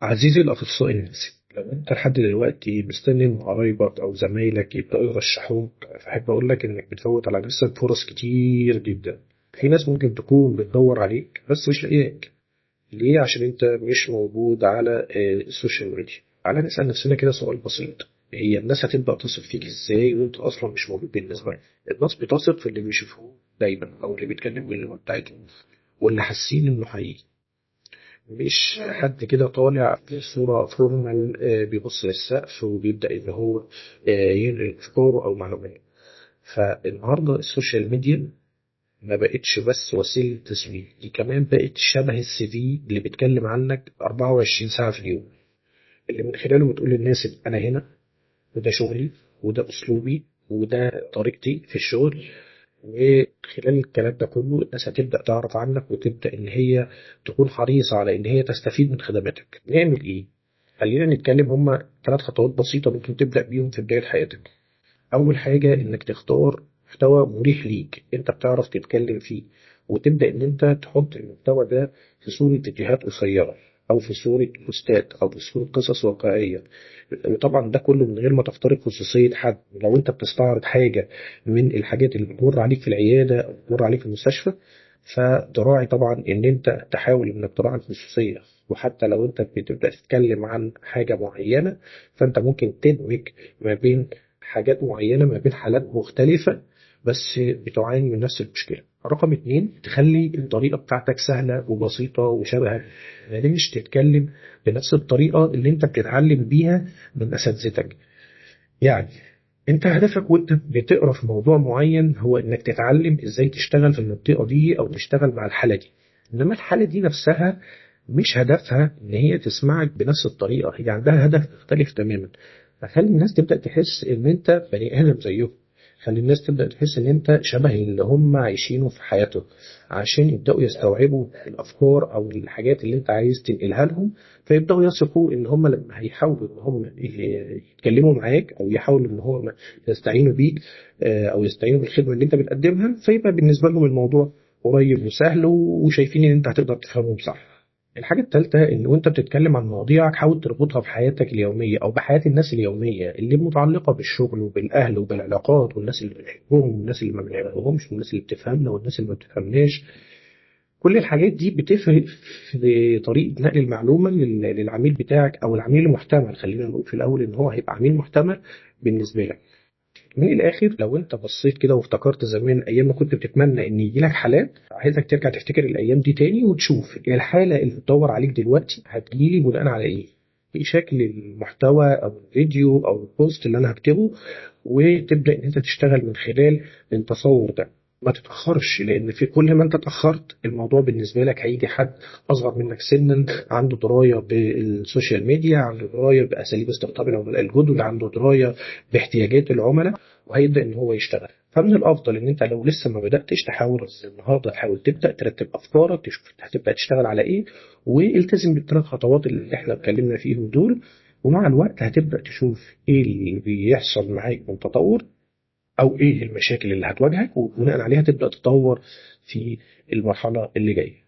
عزيزي الأخصائي النفسي، لو أنت لحد دلوقتي مستني إن قرايبك أو زمايلك يبدأوا يرشحوك، فأحب أقول لك إنك بتفوت على نفسك فرص كتير جدا. في ناس ممكن تكون بتدور عليك بس مش لاقياك. ليه؟ عشان أنت مش موجود على السوشيال ميديا. تعالى نسأل نفسنا كده سؤال بسيط: هي الناس هتبدأ تثق فيك إزاي وأنت أصلا مش موجود بالنسبة لها؟ الناس بتثق في اللي بيشوفوه دايما، أو اللي بيتكلم باللغة بتاعتهم، واللي حاسين إنه حقيقي، مش حد كده طالع في صورة فورمال بيبص للسقف وبيبدأ إن هو ينقل أفكاره أو معلومات. فالنهاردة السوشيال ميديا ما بقتش بس وسيلة تسويق، دي كمان بقت شبه السي في اللي بيتكلم عنك 24 ساعة في اليوم، اللي من خلاله بتقول للناس إن أنا هنا، وده شغلي، وده أسلوبي، وده طريقتي في الشغل. وخلال الكلام ده كله الناس هتبدأ تعرف عنك وتبدأ إن هي تكون حريصة على إن هي تستفيد من خدماتك. نعمل إيه؟ خلينا نتكلم. هما 3 خطوات بسيطة ممكن تبدأ بيهم في بداية حياتك. أول حاجة إنك تختار محتوى مريح ليك أنت بتعرف تتكلم فيه، وتبدأ إن أنت تحط المحتوى ده في صورة فيديوهات قصيرة، أو في صورة بوستات، أو في صورة قصص واقعية. طبعا ده كله من غير ما تخترق خصوصية حد. لو أنت بتستعرض حاجة من الحاجات اللي بتمر عليك في العيادة أو بتمر عليك في المستشفى، فتراعي طبعا إن أنت تحاول إنك تراعي الخصوصية. وحتى لو أنت بتبدأ تتكلم عن حاجة معينة، فأنت ممكن تدمج ما بين حاجات معينة، ما بين حالات مختلفة بس بتعاني من نفس المشكلة. رقم 2: تخلي الطريقة بتاعتك سهلة وبسيطة وشبهك. مش تتكلم بنفس الطريقة اللي انت بتتعلم بيها من أساتذتك. يعني انت هدفك وانت بتقرا في موضوع معين هو انك تتعلم ازاي تشتغل في المنطقة دي او تشتغل مع الحالة دي، انما الحالة دي نفسها مش هدفها ان هي تسمعك بنفس الطريقة، هي عندها هدف مختلف تماما. فخلي الناس تبدأ تحس ان انت بني ادم زيهم. خلي الناس تبدأ تحس ان انت شبه اللي هم عايشينه في حياتهم، عشان يبدأوا يستوعبوا الافكار او الحاجات اللي انت عايز تنقلها لهم. فيبدأوا يثقوا ان هم لما هيحاولوا ان هم يتكلموا معاك، او يحاولوا ان هم يستعينوا بيك، او يستعينوا بالخدمة اللي انت بتقدمها، فيبقى بالنسبة لهم الموضوع قريب وسهل، وشايفين ان انت هتقدر تفهمهم صح. الحاجة الثالثة إن وأنت بتتكلم عن مواضيعك حاول تربطها بحياتك اليومية أو بحياة الناس اليومية اللي متعلقة بالشغل وبالأهل وبالعلاقات، والناس اللي بنحبهم والناس اللي ما بنحبهمش، والناس اللي بتفهمنا والناس اللي ما بتفهمناش. كل الحاجات دي بتفرق في طريقة نقل المعلومة للعميل بتاعك أو العميل المحتمل. خلينا نقول في الأول إن هو هيبقى عميل محتمل بالنسبة لك. من الآخر، لو أنت بصيت كده وافتكرت زمان أيام ما كنت بتتمنى إن يجيلك حالات، عايزك ترجع تفتكر الأيام دي تاني وتشوف الحالة اللي بتدور عليك دلوقتي هتجيلي بناء على إيه؟ في شكل المحتوى أو الفيديو أو البوست اللي أنا هكتبه، وتبدأ إن أنت تشتغل من خلال التصور ده. ما تتأخرش، لأن في كل ما أنت اتأخرت الموضوع بالنسبة لك هيجي حد أصغر منك سنا، عنده دراية بالسوشيال ميديا، عنده دراية بأساليب استقطاب العملاء الجدد، عنده دراية باحتياجات العملاء، وهيبدأ إن هو يشتغل. فمن الأفضل إن أنت لو لسه ما بدأتش تحاول النهاردة، تحاول تبدأ ترتب أفكارك، تشوف هتبدأ تشتغل على إيه، والتزم بال3 خطوات اللي إحنا اتكلمنا فيهم دول. ومع الوقت هتبدأ تشوف إيه اللي بيحصل معاك من تطور، أو إيه المشاكل اللي هتواجهك، وبناء عليها تبدأ تطور في المرحلة اللي جاية.